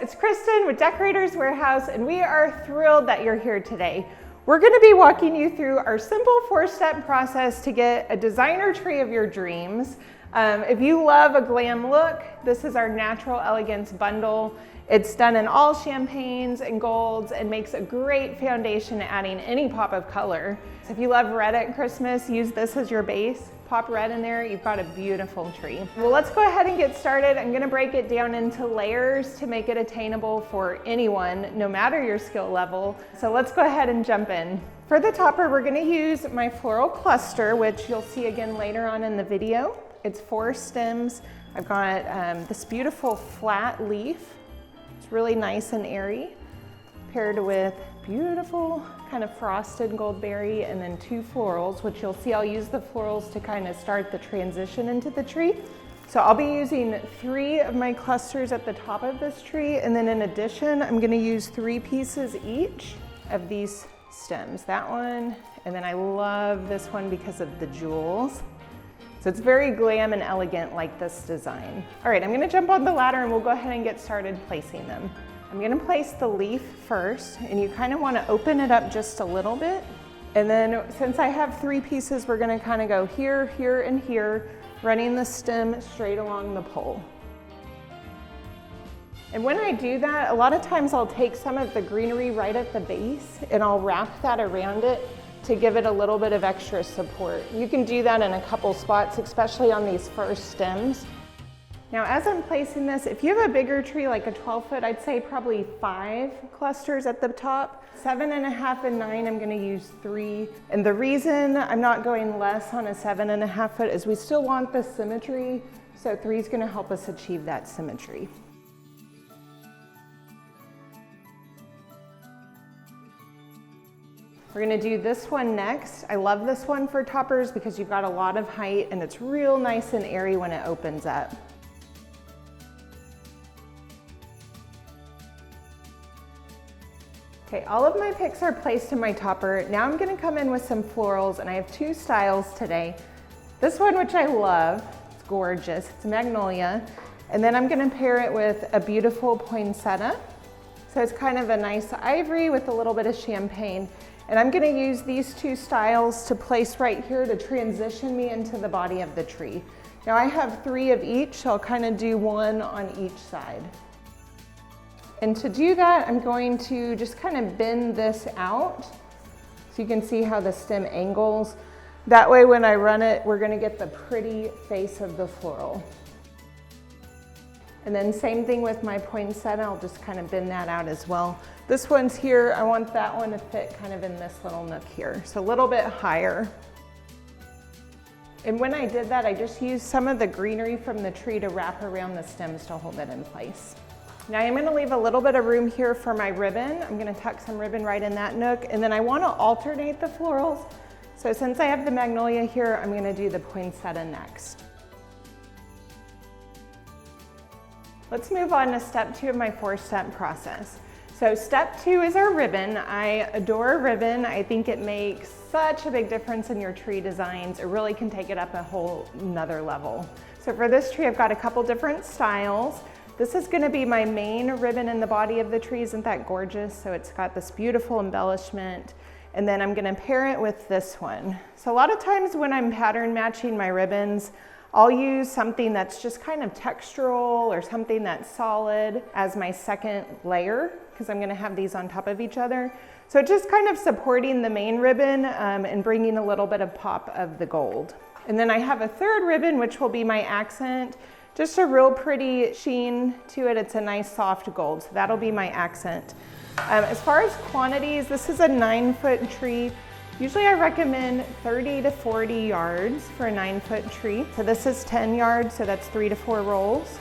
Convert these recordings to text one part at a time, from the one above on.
it's Kristin with Decorator's Warehouse, and we are thrilled that you're here today. We're going to be walking you through our simple 4-step process to get a designer tree of your dreams. If you love a glam look, this is our Natural Elegance bundle. It's done in all champagnes and golds and makes a great foundation adding any pop of color. So if you love red at Christmas, use this as your base. Pop red in there, you've got a beautiful tree. Well, let's go ahead and get started. I'm gonna break it down into layers to make it attainable for anyone, no matter your skill level. So let's go ahead and jump in. For the topper, we're gonna use my floral cluster, which you'll see again later on in the video. It's 4 stems. I've got this beautiful flat leaf. It's really nice and airy, paired with beautiful kind of frosted goldberry, and then 2 florals, which you'll see I'll use the florals to kind of start the transition into the tree. So I'll be using 3 of my clusters at the top of this tree, and then in addition, I'm gonna use 3 pieces each of these stems. That one, and then I love this one because of the jewels. So it's very glam and elegant like this design. All right, I'm gonna jump on the ladder and we'll go ahead and get started placing them. I'm gonna place the leaf first, and you kind of wanna open it up just a little bit. And then since I have 3 pieces, we're gonna kind of go here, here, and here, running the stem straight along the pole. And when I do that, a lot of times I'll take some of the greenery right at the base and I'll wrap that around it to give it a little bit of extra support. You can do that in a couple spots, especially on these first stems. Now, as I'm placing this, if you have a bigger tree, like a 12-foot, I'd say probably 5 clusters at the top. 7.5 and 9, I'm gonna use 3. And the reason I'm not going less on a 7.5 foot is we still want the symmetry, so 3 is gonna help us achieve that symmetry. We're gonna do this one next. I love this one for toppers because you've got a lot of height and it's real nice and airy when it opens up. Okay, all of my picks are placed in my topper. Now I'm gonna come in with some florals, and I have 2 styles today. This one, which I love, it's gorgeous, it's magnolia. And then I'm gonna pair it with a beautiful poinsettia. So it's kind of a nice ivory with a little bit of champagne. And I'm gonna use these 2 styles to place right here to transition me into the body of the tree. Now I have 3 of each, so I'll kind of do 1 on each side. And to do that, I'm going to just kind of bend this out so you can see how the stem angles. That way when I run it, we're gonna get the pretty face of the floral. And then same thing with my poinsettia, I'll just kind of bend that out as well. This one's here, I want that one to fit kind of in this little nook here, so a little bit higher. And when I did that, I just used some of the greenery from the tree to wrap around the stems to hold it in place. Now I'm gonna leave a little bit of room here for my ribbon. I'm gonna tuck some ribbon right in that nook, and then I wanna alternate the florals. So since I have the magnolia here, I'm gonna do the poinsettia next. Let's move on to step 2 of my 4-step process. So step 2 is our ribbon. I adore ribbon. I think it makes such a big difference in your tree designs. It really can take it up a whole nother level. So for this tree, I've got a couple different styles. This is gonna be my main ribbon in the body of the tree. Isn't that gorgeous? So it's got this beautiful embellishment. And then I'm gonna pair it with this one. So a lot of times when I'm pattern matching my ribbons, I'll use something that's just kind of textural or something that's solid as my second layer, because I'm gonna have these on top of each other. So just kind of supporting the main ribbon and bringing a little bit of pop of the gold. And then I have a 3rd ribbon, which will be my accent. Just a real pretty sheen to it. It's a nice soft gold, so that'll be my accent. As far as quantities, this is a 9-foot tree. Usually I recommend 30 to 40 yards for a 9-foot tree. So this is 10 yards, so that's 3 to 4 rolls.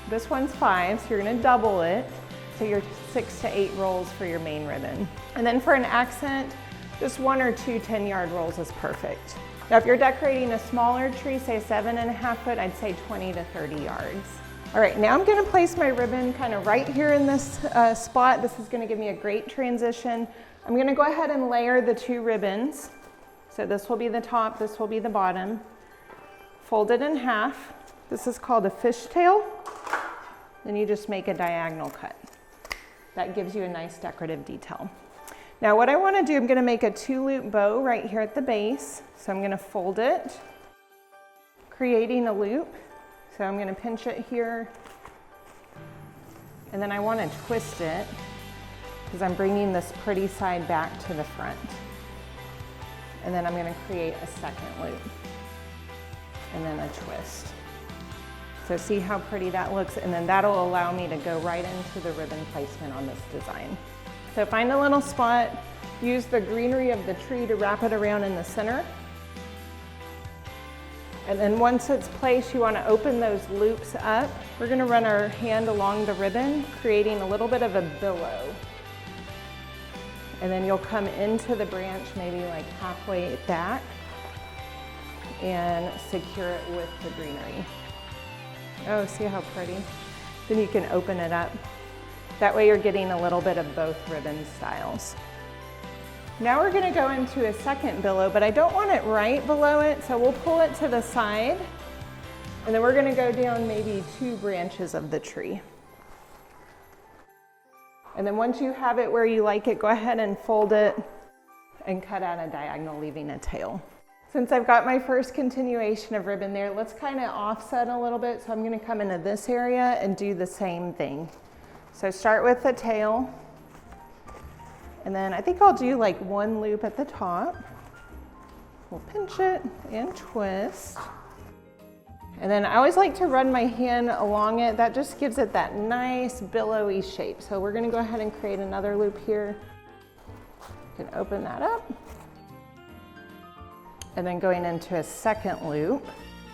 This one's 5, so you're gonna double it. So you're 6 to 8 rolls for your main ribbon. And then for an accent, just 1 or 2 10-yard rolls is perfect. Now, if you're decorating a smaller tree, say 7.5 foot, I'd say 20 to 30 yards. All right, now I'm gonna place my ribbon kind of right here in this spot. This is gonna give me a great transition. I'm gonna go ahead and layer the 2 ribbons. So this will be the top, this will be the bottom. Fold it in half. This is called a fishtail. Then you just make a diagonal cut. That gives you a nice decorative detail. Now what I want to do, I'm going to make a 2-loop bow right here at the base. So I'm going to fold it, creating a loop. So I'm going to pinch it here, and then I want to twist it because I'm bringing this pretty side back to the front. And then I'm going to create a second loop and then a twist. So see how pretty that looks, and then that'll allow me to go right into the ribbon placement on this design. So find a little spot, use the greenery of the tree to wrap it around in the center. And then once it's placed, you want to open those loops up. We're going to run our hand along the ribbon, creating a little bit of a billow. And then you'll come into the branch maybe like halfway back and secure it with the greenery. Oh, see how pretty? Then you can open it up. That way you're getting a little bit of both ribbon styles. Now we're going to go into a second billow, but I don't want it right below it, so we'll pull it to the side. And then we're going to go down maybe 2 branches of the tree. And then once you have it where you like it, go ahead and fold it and cut out a diagonal, leaving a tail. Since I've got my first continuation of ribbon there, let's kind of offset a little bit. So I'm going to come into this area and do the same thing. So start with the tail. And then I think I'll do like 1 loop at the top. We'll pinch it and twist. And then I always like to run my hand along it. That just gives it that nice billowy shape. So we're going to go ahead and create another loop here. You can open that up. And then going into a second loop.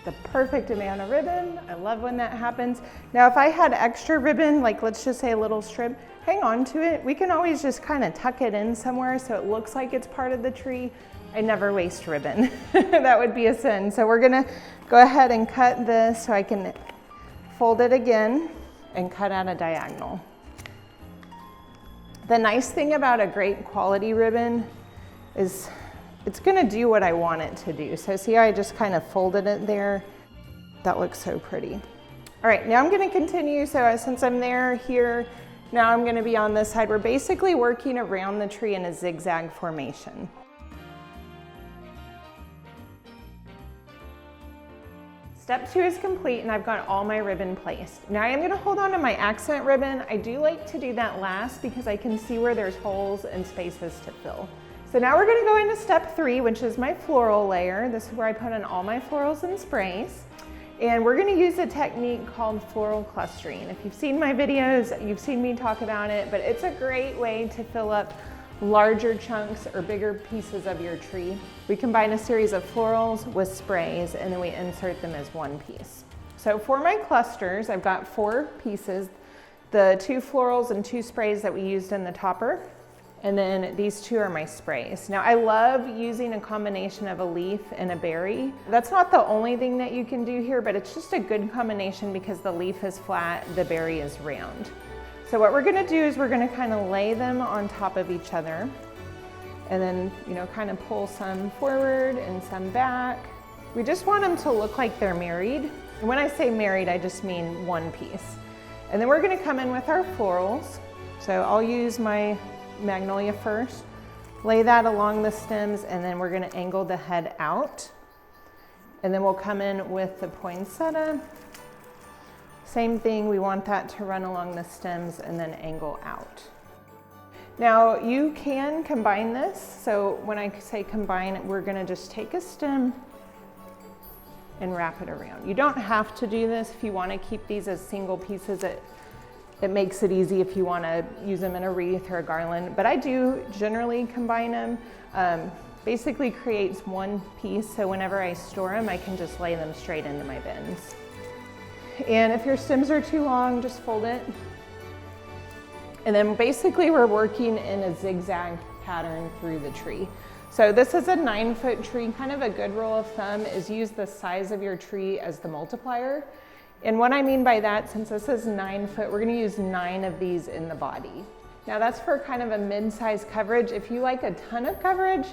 The perfect amount of ribbon. I love when that happens. Now if I had extra ribbon, like let's just say a little strip, hang on to it. We can always just kind of tuck it in somewhere so it looks like it's part of the tree. I never waste ribbon. That would be a sin. So we're gonna go ahead and cut this so I can fold it again and cut out a diagonal. The nice thing about a great quality ribbon is it's gonna do what I want it to do. So see how I just kind of folded it there? That looks so pretty. All right, now I'm gonna continue. So since I'm there here, now I'm gonna be on this side. We're basically working around the tree in a zigzag formation. Step 2 is complete and I've got all my ribbon placed. Now I am gonna hold on to my accent ribbon. I do like to do that last because I can see where there's holes and spaces to fill. So now we're gonna go into step 3, which is my floral layer. This is where I put in all my florals and sprays. And we're gonna use a technique called floral clustering. If you've seen my videos, you've seen me talk about it, but it's a great way to fill up larger chunks or bigger pieces of your tree. We combine a series of florals with sprays and then we insert them as one piece. So for my clusters, I've got 4 pieces, the 2 florals and 2 sprays that we used in the topper. And then these 2 are my sprays. Now I love using a combination of a leaf and a berry. That's not the only thing that you can do here, but it's just a good combination because the leaf is flat, the berry is round. So what we're gonna do is we're gonna kind of lay them on top of each other and then, kind of pull some forward and some back. We just want them to look like they're married. And when I say married, I just mean one piece. And then we're gonna come in with our florals. So I'll use my magnolia first, lay that along the stems, and then we're gonna angle the head out. And then we'll come in with the poinsettia. Same thing, we want that to run along the stems and then angle out. Now you can combine this. So when I say combine, we're gonna just take a stem and wrap it around. You don't have to do this if you wanna keep these as single pieces. It makes it easy if you wanna use them in a wreath or a garland, but I do generally combine them. Basically creates one piece, so whenever I store them, I can just lay them straight into my bins. And if your stems are too long, just fold it. And then basically we're working in a zigzag pattern through the tree. So this is a 9-foot tree. Kind of a good rule of thumb is use the size of your tree as the multiplier. And what I mean by that, since this is 9 foot, we're gonna use 9 of these in the body. Now that's for kind of a mid-size coverage. If you like a ton of coverage,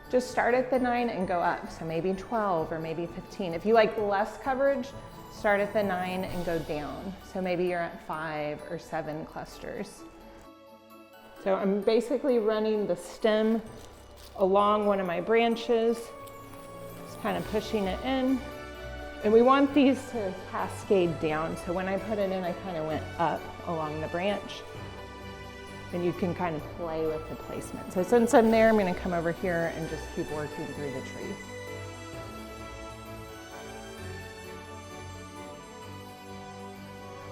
just start at the 9 and go up. So maybe 12 or maybe 15. If you like less coverage, start at the 9 and go down. So maybe you're at 5 or 7 clusters. So I'm basically running the stem along one of my branches, just kind of pushing it in. And we want these to cascade down. So when I put it in, I kind of went up along the branch. And you can kind of play with the placement. So since I'm there, I'm gonna come over here and just keep working through the tree.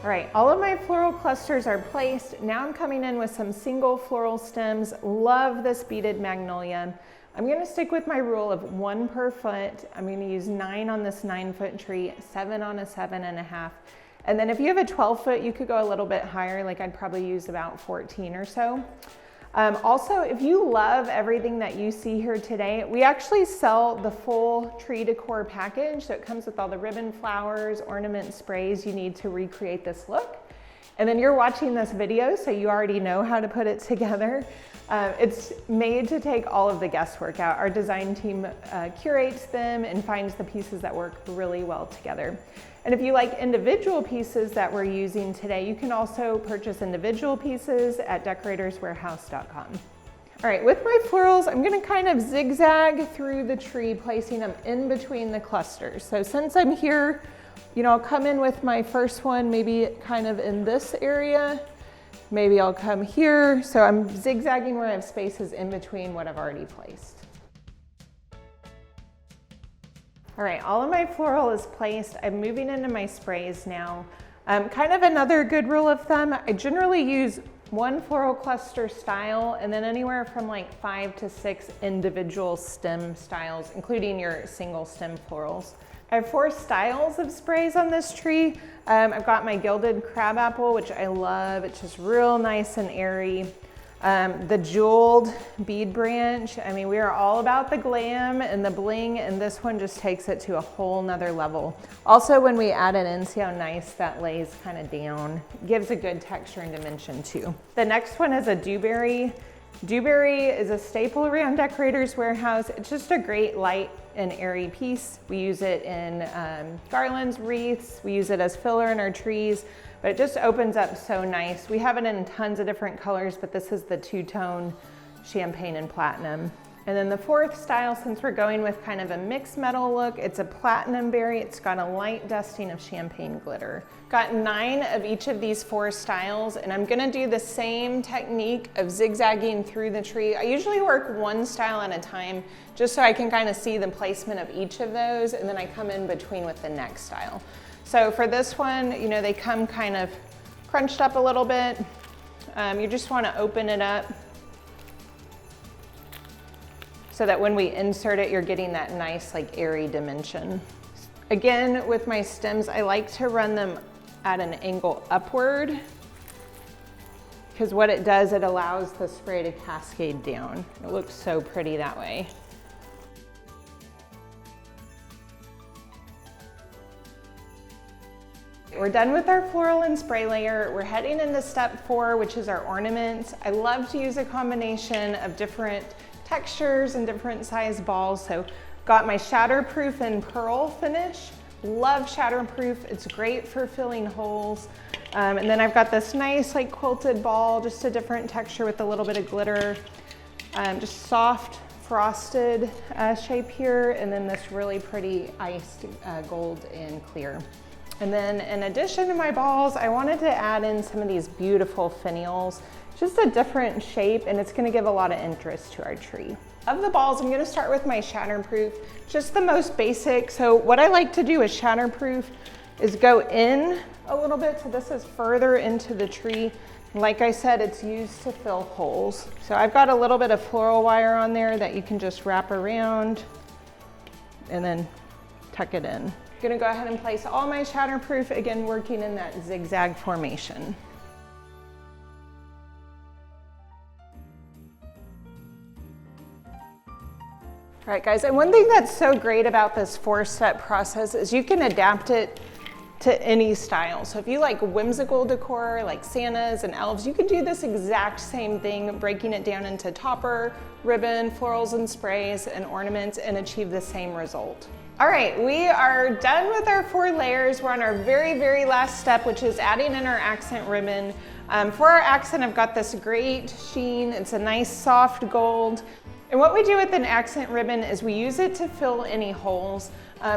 All right, all of my floral clusters are placed. Now I'm coming in with some single floral stems. Love this beaded magnolia. I'm gonna stick with my rule of 1 per foot. I'm gonna use 9 on this 9-foot tree, 7 on a 7.5. And then if you have a 12-foot, you could go a little bit higher, like I'd probably use about 14 or so. Also, if you love everything that you see here today, we actually sell the full tree decor package. So it comes with all the ribbon, flowers, ornament sprays you need to recreate this look. And then you're watching this video, so you already know how to put it together. It's made to take all of the guesswork out. Our design team curates them and finds the pieces that work really well together. And if you like individual pieces that we're using today, you can also purchase individual pieces at decoratorswarehouse.com. All right, with my florals, I'm gonna kind of zigzag through the tree, placing them in between the clusters. So since I'm here, you know, I'll come in with my first one, maybe kind of in this area. Maybe I'll come here. So I'm zigzagging where I have spaces in between what I've already placed. All right, all of my floral is placed. I'm moving into my sprays now. Kind of another good rule of thumb, I generally use 1 floral cluster style and then anywhere from like 5 to 6 individual stem styles, including your single stem florals. I have 4 styles of sprays on this tree. I've got my gilded crabapple, which I love. It's just real nice and airy. The jeweled bead branch. I mean, we are all about the glam and the bling, and this one just takes it to a whole nother level. Also, when we add it in, see how nice that lays kind of down. Gives a good texture and dimension too. The next one is a dewberry. Dewberry is a staple around Decorator's Warehouse. It's just a great light and airy piece. We use it in garlands, wreaths. We use it as filler in our trees, but it just opens up so nice. We have it in tons of different colors, but this is the 2-tone champagne and platinum. And then the 4th style, since we're going with kind of a mixed metal look, it's a platinum berry. It's got a light dusting of champagne glitter. Got 9 of each of these 4 styles, and I'm gonna do the same technique of zigzagging through the tree. I usually work 1 style at a time, just so I can kind of see the placement of each of those, and then I come in between with the next style. So for this one, you know, they come kind of crunched up a little bit. You just wanna open it up so that when we insert it, you're getting that nice, like, airy dimension. Again, with my stems, I like to run them at an angle upward, because what it does, it allows the spray to cascade down. It looks so pretty that way. We're done with our floral and spray layer. We're heading into step 4, which is our ornaments. I love to use a combination of different textures and different size balls. So got my shatterproof and pearl finish. Love shatterproof. It's great for filling holes. And then I've got this nice like quilted ball, just a different texture with a little bit of glitter. Just soft frosted shape here. And then this really pretty iced gold and clear. And then in addition to my balls, I wanted to add in some of these beautiful finials. Just a different shape, and it's gonna give a lot of interest to our tree. Of the balls, I'm gonna start with my shatterproof, just the most basic. So what I like to do with shatterproof is go in a little bit, so this is further into the tree. Like I said, it's used to fill holes. So I've got a little bit of floral wire on there that you can just wrap around and then tuck it in. I'm gonna go ahead and place all my shatterproof, again, working in that zigzag formation. All right, guys, and one thing that's so great about this 4-step process is you can adapt it to any style. So if you like whimsical decor, like Santas and elves, you could do this exact same thing, breaking it down into topper, ribbon, florals and sprays, and ornaments, and achieve the same result. All right, we are done with our 4 layers. We're on our very, very last step, which is adding in our accent ribbon. For our accent, I've got this great sheen. It's a nice soft gold. And what we do with an accent ribbon is we use it to fill any holes.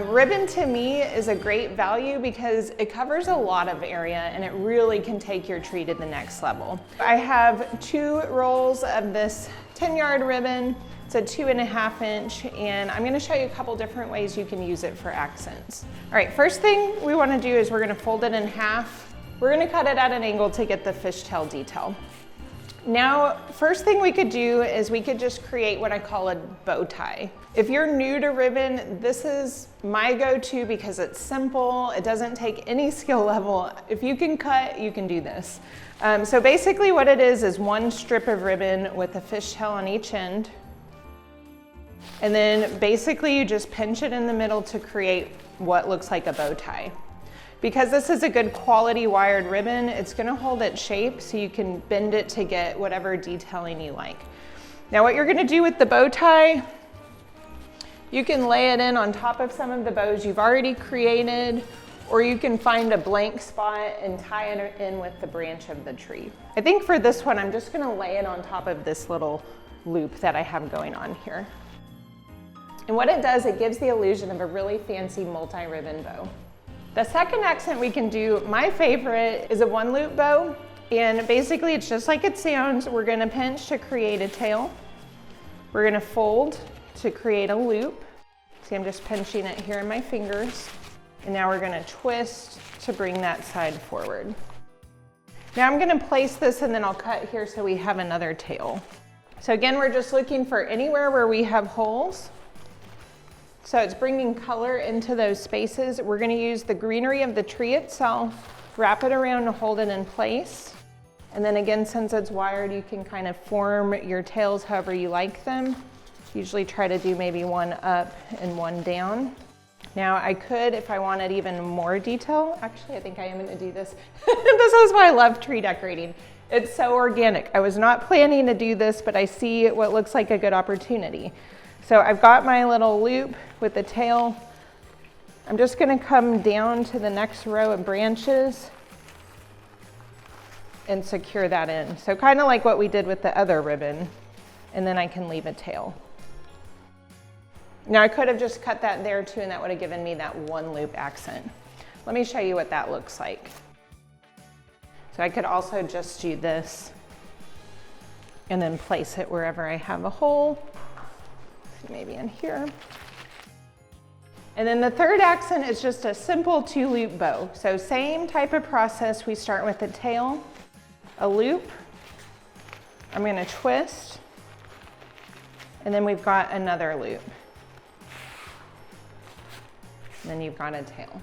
Ribbon to me is a great value because it covers a lot of area and it really can take your tree to the next level. I have 2 rolls of this 10-yard ribbon. It's a 2.5 inch, and I'm gonna show you a couple different ways you can use it for accents. All right, first thing we wanna do is we're gonna fold it in half. We're gonna cut it at an angle to get the fishtail detail. Now, first thing we could do is we could just create what I call a bow tie. If you're new to ribbon, this is my go-to because it's simple. It doesn't take any skill level. If you can cut, you can do this. So basically what it is one strip of ribbon with a fishtail on each end. And then basically you just pinch it in the middle to create what looks like a bow tie. Because this is a good quality wired ribbon, it's gonna hold its shape so you can bend it to get whatever detailing you like. Now what you're gonna do with the bow tie, you can lay it in on top of some of the bows you've already created, or you can find a blank spot and tie it in with the branch of the tree. I think for this one, I'm just gonna lay it on top of this little loop that I have going on here. And what it does, it gives the illusion of a really fancy multi-ribbon bow. The second accent we can do, my favorite, is a 1-loop bow. And basically it's just like it sounds. We're gonna pinch to create a tail. We're gonna fold to create a loop. See, I'm just pinching it here in my fingers. And now we're gonna twist to bring that side forward. Now I'm gonna place this and then I'll cut here so we have another tail. So again, we're just looking for anywhere where we have holes. So it's bringing color into those spaces. We're gonna use the greenery of the tree itself, wrap it around to hold it in place. And then again, since it's wired, you can kind of form your tails however you like them. Usually try to do maybe one up and one down. Now I could, if I wanted even more detail, actually I think I am gonna do this. This is why I love tree decorating. It's so organic. I was not planning to do this, but I see what looks like a good opportunity. So I've got my little loop with the tail. I'm just gonna come down to the next row of branches and secure that in. So kind of like what we did with the other ribbon, and then I can leave a tail. Now I could have just cut that there too, and that would have given me that 1-loop accent. Let me show you what that looks like. So I could also just do this and then place it wherever I have a hole. Maybe in here. And then the third accent is just a simple 2-loop bow. So same type of process. We start with a tail, a loop. I'm gonna twist, and then we've got another loop. And then you've got a tail.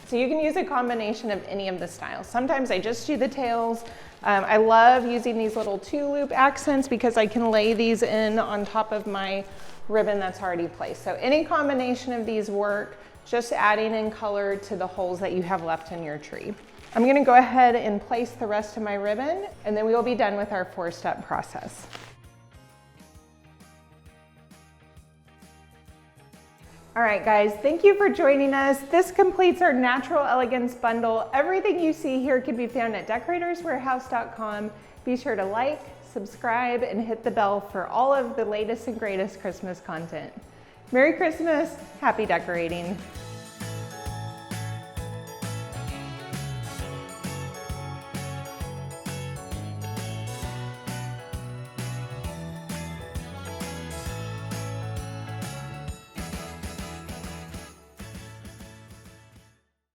So you can use a combination of any of the styles. Sometimes I just do the tails. I love using these little 2-loop accents because I can lay these in on top of my ribbon that's already placed. So any combination of these work, just adding in color to the holes that you have left in your tree. I'm gonna go ahead and place the rest of my ribbon, and then we will be done with our 4-step process. All right, guys, thank you for joining us. This completes our Natural Elegance bundle. Everything you see here can be found at decoratorswarehouse.com. Be sure to like, subscribe, and hit the bell for all of the latest and greatest Christmas content. Merry Christmas, happy decorating.